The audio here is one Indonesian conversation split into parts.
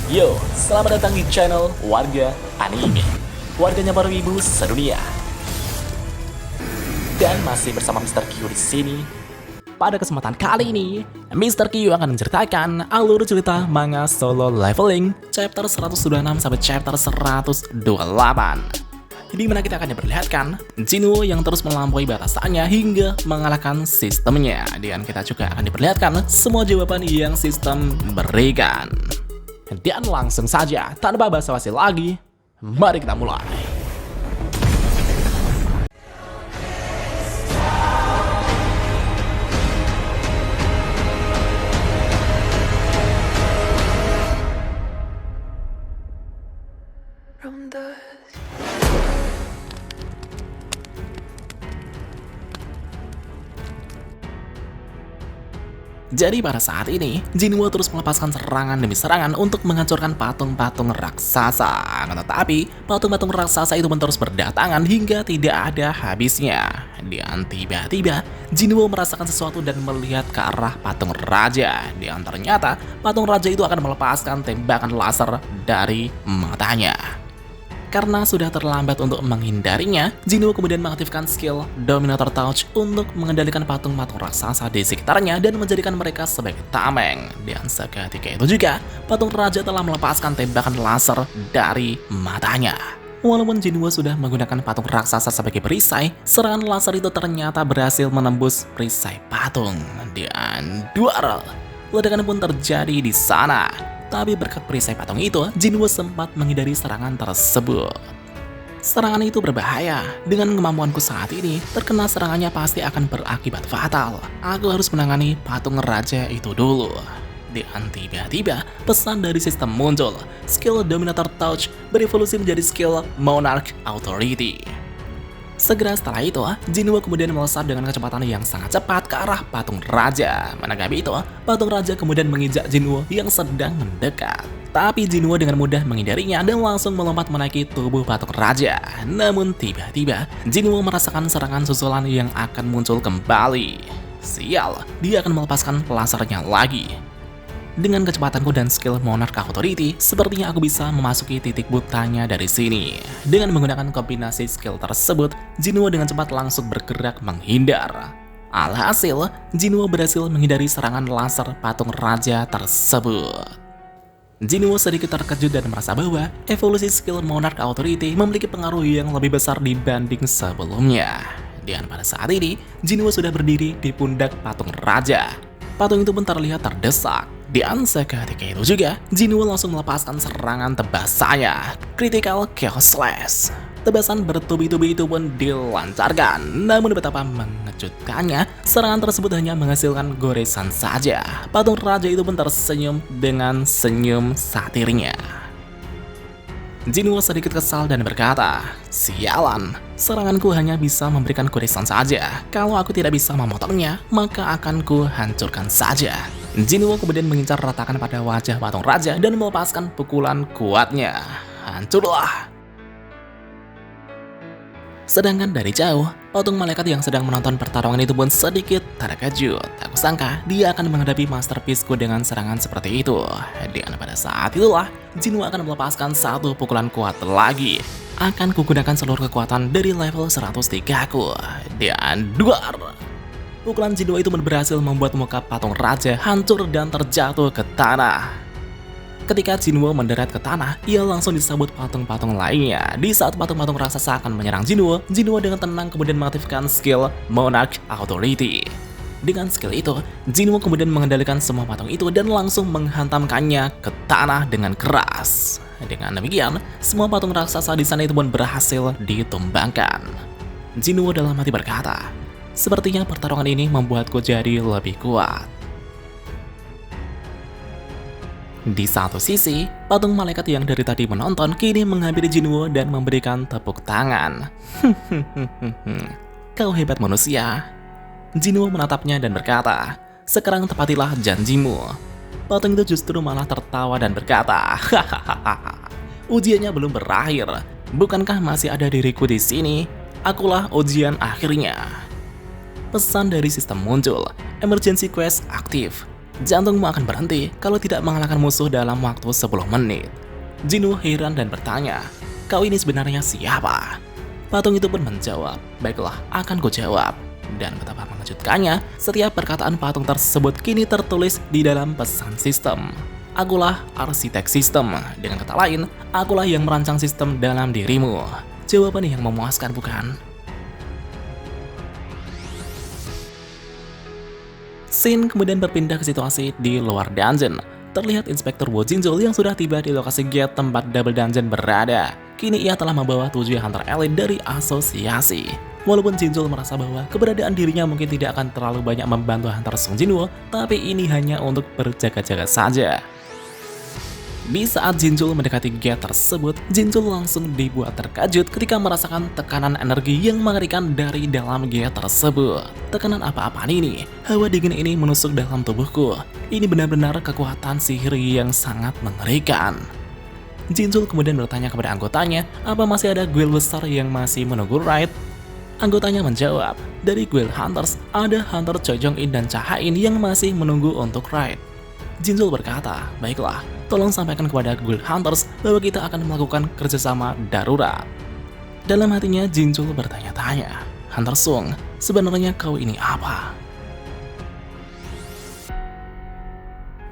Yo, selamat datang di channel Warga Anime, warganya para wibu sedunia. Dan masih bersama Mr. Q di sini. Pada kesempatan kali ini, Mr. Q akan menceritakan alur cerita manga Solo Leveling chapter 126 sampai chapter 128. Di mana kita akan diperlihatkan Jinwoo yang terus melampaui batasannya hingga mengalahkan sistemnya. Dan kita juga akan diperlihatkan semua jawaban yang sistem berikan. Dan langsung saja, tanpa basa-basi lagi, mari kita mulai. From the Jadi pada saat ini, Jinwoo terus melepaskan serangan demi serangan untuk menghancurkan patung-patung raksasa. Tetapi, patung-patung raksasa itu pun terus berdatangan hingga tidak ada habisnya. Dan tiba-tiba, Jinwoo merasakan sesuatu dan melihat ke arah patung raja. Dan ternyata, patung raja itu akan melepaskan tembakan laser dari matanya. Karena sudah terlambat untuk menghindarinya, Jinwoo kemudian mengaktifkan skill Dominator Touch untuk mengendalikan patung-patung raksasa di sekitarnya dan menjadikan mereka sebagai tameng. Dan seketika itu juga, patung raja telah melepaskan tembakan laser dari matanya. Walaupun Jinwoo sudah menggunakan patung raksasa sebagai perisai, serangan laser itu ternyata berhasil menembus perisai patung. Dan duar, ledakan pun terjadi di sana. Tapi berkat perisai patung itu, Jinwoo sempat menghindari serangan tersebut. Serangan itu berbahaya. Dengan kemampuanku saat ini, terkena serangannya pasti akan berakibat fatal. Aku harus menangani patung raja itu dulu. Dan tiba-tiba, pesan dari sistem muncul. Skill Dominator Touch berevolusi menjadi skill Monarch Authority. Segera setelah itu, Jinwoo kemudian melesat dengan kecepatan yang sangat cepat ke arah patung raja. Menanggapi itu, patung raja kemudian menginjak Jinwoo yang sedang mendekat. Tapi Jinwoo dengan mudah menghindarinya dan langsung melompat menaiki tubuh patung raja. Namun tiba-tiba, Jinwoo merasakan serangan susulan yang akan muncul kembali. Sial, dia akan melepaskan lasernya lagi. Dengan kecepatanku dan skill Monarch Authority, sepertinya aku bisa memasuki titik butanya dari sini. Dengan menggunakan kombinasi skill tersebut, Jinwoo dengan cepat langsung bergerak menghindar. Alhasil, Jinwoo berhasil menghindari serangan laser patung raja tersebut. Jinwoo sedikit terkejut dan merasa bahwa evolusi skill Monarch Authority memiliki pengaruh yang lebih besar dibanding sebelumnya. Dan pada saat ini, Jinwoo sudah berdiri di pundak patung raja. Patung itu pun terlihat terdesak. Dan seketika itu juga, Jinwoo langsung melepaskan serangan tebasannya, Critical Chaos Slash. Tebasan bertubi-tubi itu pun dilancarkan, namun betapa mengejutkannya, serangan tersebut hanya menghasilkan goresan saja. Patung raja itu pun tersenyum dengan senyum satirnya. Jinwoo sedikit kesal dan berkata, "Sialan, seranganku hanya bisa memberikan goresan saja. Kalau aku tidak bisa memotongnya, maka akan ku hancurkan saja." Jinwoo kemudian mengincar ratakan pada wajah patung raja dan melepaskan pukulan kuatnya. Hancurlah! Sedangkan dari jauh, patung malaikat yang sedang menonton pertarungan itu pun sedikit terkejut. Aku sangka dia akan menghadapi masterpiece-ku dengan serangan seperti itu. Dan pada saat itulah, Jinwoo akan melepaskan satu pukulan kuat lagi. Akan kugunakan seluruh kekuatan dari level 103-ku. Dan duar! Pukulan Jinwoo itu berhasil membuat muka patung raja hancur dan terjatuh ke tanah. Ketika Jinwoo mendarat ke tanah, ia langsung disambut patung-patung lainnya. Di saat patung-patung raksasa akan menyerang Jinwoo, Jinwoo dengan tenang kemudian mengaktifkan skill Monarch Authority. Dengan skill itu, Jinwoo kemudian mengendalikan semua patung itu dan langsung menghantamkannya ke tanah dengan keras. Dengan demikian, semua patung raksasa di sana itu pun berhasil ditumbangkan. Jinwoo dalam hati berkata, "Sepertinya pertarungan ini membuatku jadi lebih kuat." Di satu sisi, patung malaikat yang dari tadi menonton kini menghampiri Jinwoo dan memberikan tepuk tangan. "Kau hebat manusia." Jinwoo menatapnya dan berkata, "Sekarang tepatilah janjimu." Patung itu justru malah tertawa dan berkata, "Hahaha, ujiannya belum berakhir. Bukankah masih ada diriku di sini? Akulah ujian akhirnya." Pesan dari sistem muncul, emergency quest aktif. Jantungmu akan berhenti kalau tidak mengalahkan musuh dalam waktu 10 menit. Jinwoo heran dan bertanya, kau ini sebenarnya siapa? Patung itu pun menjawab, baiklah, akan kujawab. Dan betapa mengejutkannya, setiap perkataan patung tersebut kini tertulis di dalam pesan sistem. Akulah arsitek sistem. Dengan kata lain, akulah yang merancang sistem dalam dirimu. Jawaban yang memuaskan, bukan? Scene kemudian berpindah ke situasi di luar dungeon. Terlihat Inspektur Wo Jinzul yang sudah tiba di lokasi gate tempat Double Dungeon berada. Kini ia telah membawa 7 hunter elite dari asosiasi. Walaupun Jinzul merasa bahwa keberadaan dirinya mungkin tidak akan terlalu banyak membantu hunter Sung Jinwoo, tapi ini hanya untuk berjaga-jaga saja. Di saat Jinzul mendekati gate tersebut, Jinzul langsung dibuat terkejut ketika merasakan tekanan energi yang mengerikan dari dalam gate tersebut. Tekanan apa-apaan ini? Hawa dingin ini menusuk dalam tubuhku. Ini benar-benar kekuatan sihir yang sangat mengerikan. Jinzul kemudian bertanya kepada anggotanya, apa masih ada guild besar yang masih menunggu raid? Anggotanya menjawab, dari guild hunters ada hunter Choi Jong In dan Cha Ha-in yang masih menunggu untuk raid. Jinzul berkata, baiklah, tolong sampaikan kepada guild hunters bahwa kita akan melakukan kerjasama darurat. Dalam hatinya Jinzul bertanya-tanya, Hunter Sung, sebenarnya kau ini apa?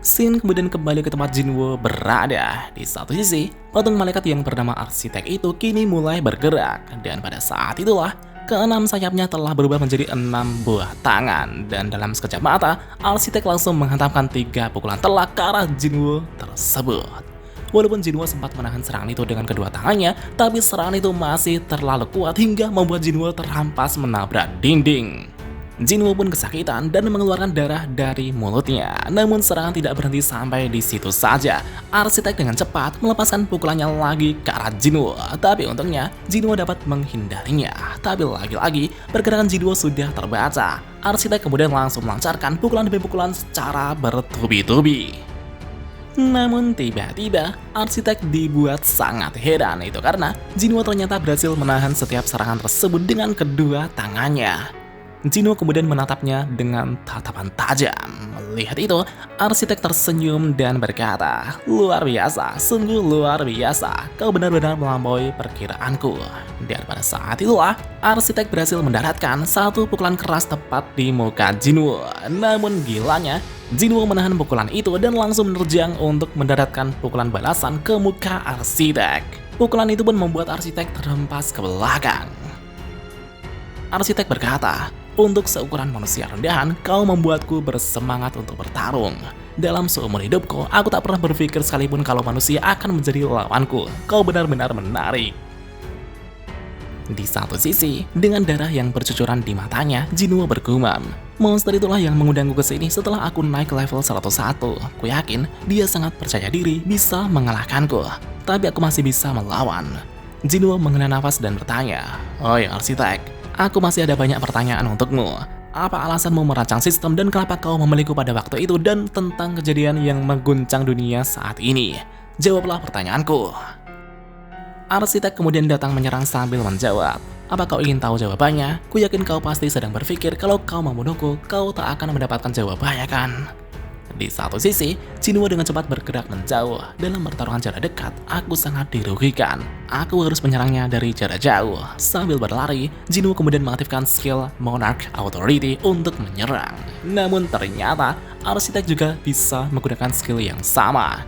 Scene kemudian kembali ke tempat Jinwoo berada. Di satu sisi, patung malaikat yang bernama arsitek itu kini mulai bergerak. Dan pada saat itulah, keenam sayapnya telah berubah menjadi 6 buah tangan. Dan dalam sekejap mata, arsitek langsung menghantamkan 3 pukulan telak ke arah Jinwoo tersebut. Walaupun Jinwoo sempat menahan serangan itu dengan kedua tangannya, tapi serangan itu masih terlalu kuat hingga membuat Jinwoo terhampas menabrak dinding. Jinwoo pun kesakitan dan mengeluarkan darah dari mulutnya. Namun serangan tidak berhenti sampai di situ saja. Arsitek dengan cepat melepaskan pukulannya lagi ke arah Jinwoo. Tapi untungnya Jinwoo dapat menghindarinya. Tapi lagi-lagi pergerakan Jinwoo sudah terbaca. Arsitek kemudian langsung melancarkan pukulan demi pukulan secara bertubi-tubi. Namun tiba-tiba arsitek dibuat sangat heran, itu karena Jinwoo ternyata berhasil menahan setiap serangan tersebut dengan kedua tangannya. Jinwoo kemudian menatapnya dengan tatapan tajam. Melihat itu, arsitek tersenyum dan berkata, luar biasa, sungguh luar biasa, kau benar-benar melampaui perkiraanku. Dan pada saat itulah, arsitek berhasil mendaratkan satu pukulan keras tepat di muka Jinwoo. Namun gilanya, Jinwoo menahan pukulan itu dan langsung menerjang untuk mendaratkan pukulan balasan ke muka arsitek. Pukulan itu pun membuat arsitek terhempas ke belakang. Arsitek berkata, untuk seukuran manusia rendahan, kau membuatku bersemangat untuk bertarung. Dalam seumur hidupku, aku tak pernah berpikir sekalipun kalau manusia akan menjadi lawanku. Kau benar-benar menarik. Di satu sisi, dengan darah yang bercucuran di matanya, Jinwoo bergumam. Monster itulah yang mengundangku ke sini setelah aku naik level 101. Ku yakin dia sangat percaya diri bisa mengalahkanku. Tapi aku masih bisa melawan. Jinwoo menghela nafas dan bertanya, oi arsitek, aku masih ada banyak pertanyaan untukmu. Apa alasanmu merancang sistem dan kenapa kau memilihku pada waktu itu dan tentang kejadian yang mengguncang dunia saat ini? Jawablah pertanyaanku. Arsitek kemudian datang menyerang sambil menjawab. Apa kau ingin tahu jawabannya? Ku yakin kau pasti sedang berpikir kalau kau membunuhku, kau tak akan mendapatkan jawabannya kan? Di satu sisi, Jinwoo dengan cepat bergerak menjauh. Dalam pertarungan jarak dekat, aku sangat dirugikan. Aku harus menyerangnya dari jarak jauh. Sambil berlari, Jinwoo kemudian mengaktifkan skill Monarch Authority untuk menyerang. Namun ternyata, arsitek juga bisa menggunakan skill yang sama.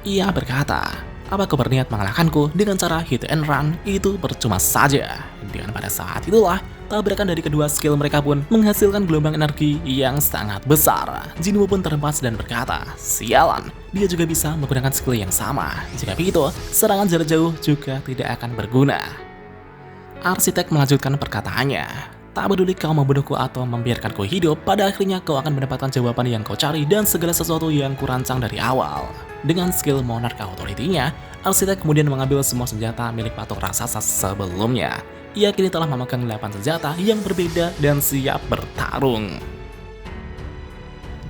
Ia berkata, apa kau berniat mengalahkanku dengan cara hit and run? Itu percuma saja. Dan pada saat itulah, tabrakan dari kedua skill mereka pun menghasilkan gelombang energi yang sangat besar. Jinwoo pun terhempas dan berkata, sialan, dia juga bisa menggunakan skill yang sama. Jika begitu, serangan jarak jauh juga tidak akan berguna. Arsitek melanjutkan perkataannya, tak peduli kau membunuhku atau membiarkanku hidup, pada akhirnya kau akan mendapatkan jawaban yang kau cari dan segala sesuatu yang kurancang dari awal. Dengan skill Monarch Authority-nya, arsitek kemudian mengambil semua senjata milik patung raksasa sebelumnya. Ia kini telah memegang 8 senjata yang berbeda dan siap bertarung.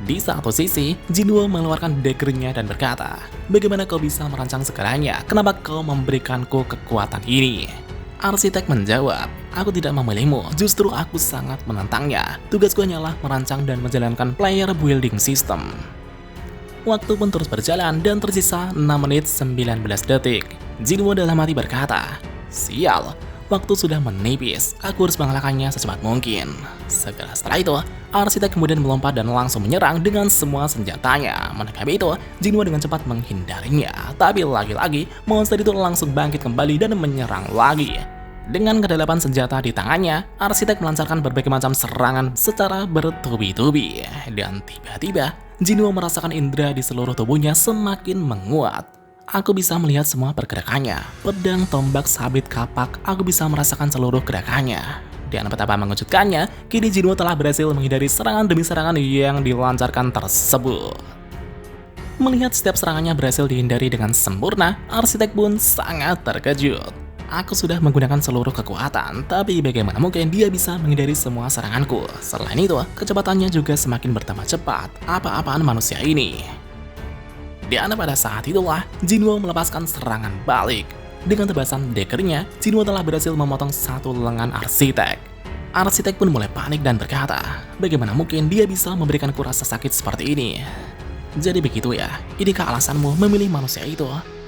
Di satu sisi, Jinwoo mengeluarkan dagger-nya dan berkata, bagaimana kau bisa merancang segalanya? Kenapa kau memberikanku kekuatan ini? Arsitek menjawab, aku tidak memilihmu, justru aku sangat menentangnya. Tugasku hanyalah merancang dan menjalankan player building system. Waktu pun terus berjalan dan tersisa 6 menit 19 detik. Jinwoo dalam hati berkata, "Sial, waktu sudah menipis, aku harus mengalahkannya secepat mungkin." Segera setelah itu, arsitek kemudian melompat dan langsung menyerang dengan semua senjatanya. Menanggapi itu, Jinwoo dengan cepat menghindarinya. Tapi lagi-lagi, monster itu langsung bangkit kembali dan menyerang lagi. Dengan kedalapan senjata di tangannya, arsitek melancarkan berbagai macam serangan secara bertubi-tubi. Dan tiba-tiba, Jinwoo merasakan indera di seluruh tubuhnya semakin menguat. Aku bisa melihat semua pergerakannya. Pedang, tombak, sabit, kapak, aku bisa merasakan seluruh gerakannya. Dan betapa mengejutkannya, kini Jinwoo telah berhasil menghindari serangan demi serangan yang dilancarkan tersebut. Melihat setiap serangannya berhasil dihindari dengan sempurna, arsitek pun sangat terkejut. Aku sudah menggunakan seluruh kekuatan, tapi bagaimana mungkin dia bisa menghindari semua seranganku? Selain itu, kecepatannya juga semakin bertambah cepat. Apa-apaan manusia ini? Dan pada saat itulah, Jinwoo melepaskan serangan balik. Dengan tebasan daggernya, Jinwoo telah berhasil memotong satu lengan arsitek. Arsitek pun mulai panik dan berkata, bagaimana mungkin dia bisa memberikanku rasa sakit seperti ini? Jadi begitu ya, inikah alasanmu memilih manusia itu?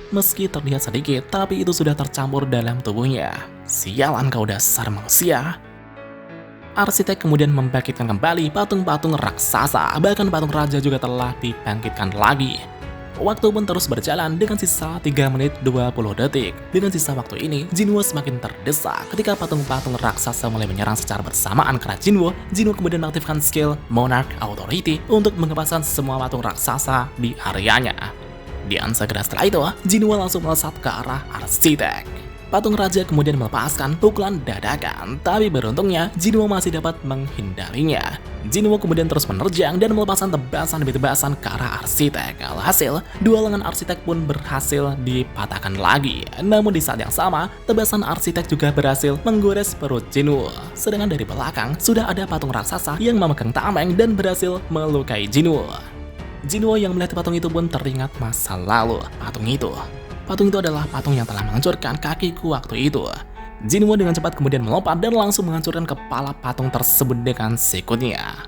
Meski terlihat sedikit, tapi itu sudah tercampur dalam tubuhnya. Sialan kau dasar manusia. Arsitek kemudian membangkitkan kembali patung-patung raksasa, bahkan patung raja juga telah dibangkitkan lagi. Waktu pun terus berjalan dengan sisa 3 menit 20 detik. Dengan sisa waktu ini, Jinwoo semakin terdesak ketika patung-patung raksasa mulai menyerang secara bersamaan ke arah Jinwoo. Jinwoo kemudian mengaktifkan skill Monarch Authority untuk mengepaskan semua patung raksasa di areanya. Dan segera setelah itu, Jinwoo langsung melesat ke arah arsitek. Patung raja kemudian melepaskan pukulan dadakan, tapi beruntungnya Jinwoo masih dapat menghindarinya. Jinwoo kemudian terus menerjang dan melepaskan tebasan demi tebasan ke arah arsitek. Alhasil, dua lengan arsitek pun berhasil dipatahkan lagi. Namun di saat yang sama, tebasan arsitek juga berhasil menggores perut Jinwoo. Sedangkan dari belakang, sudah ada patung raksasa yang memegang tameng dan berhasil melukai Jinwoo. Jinwoo yang melihat patung itu pun teringat masa lalu. Patung itu adalah patung yang telah menghancurkan kakiku waktu itu. Jinwoo dengan cepat kemudian melompat dan langsung menghancurkan kepala patung tersebut dengan sekunya.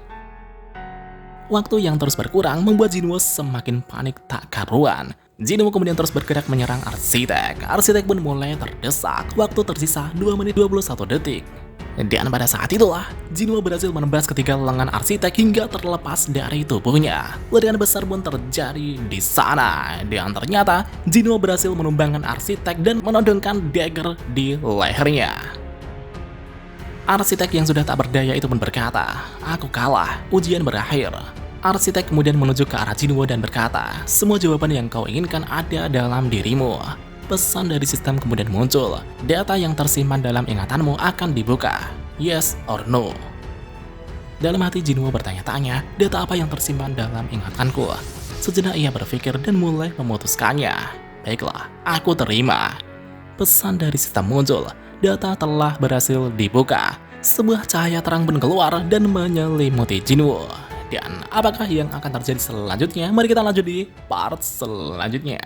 Waktu yang terus berkurang membuat Jinwoo semakin panik tak karuan. Jinwoo kemudian terus bergerak menyerang arsitek. Arsitek pun mulai terdesak. Waktu tersisa 2 menit 21 detik. Dan pada saat itulah, Jinwoo berhasil menembas ketiga lengan arsitek hingga terlepas dari tubuhnya. Ledakan besar pun terjadi di sana. Dan ternyata, Jinwoo berhasil menumbangkan arsitek dan menodongkan dagger di lehernya. Arsitek yang sudah tak berdaya itu pun berkata, aku kalah, ujian berakhir. Arsitek kemudian menuju ke arah Jinwoo dan berkata, semua jawaban yang kau inginkan ada dalam dirimu. Pesan dari sistem kemudian muncul. Data yang tersimpan dalam ingatanmu akan dibuka. Yes or no? Dalam hati Jinwoo bertanya-tanya, data apa yang tersimpan dalam ingatanku? Sejenak ia berpikir dan mulai memutuskannya. Baiklah, aku terima. Pesan dari sistem muncul. Data telah berhasil dibuka. Sebuah cahaya terang pun keluar dan menyelimuti Jinwoo. Dan apakah yang akan terjadi selanjutnya? Mari kita lanjut di part selanjutnya.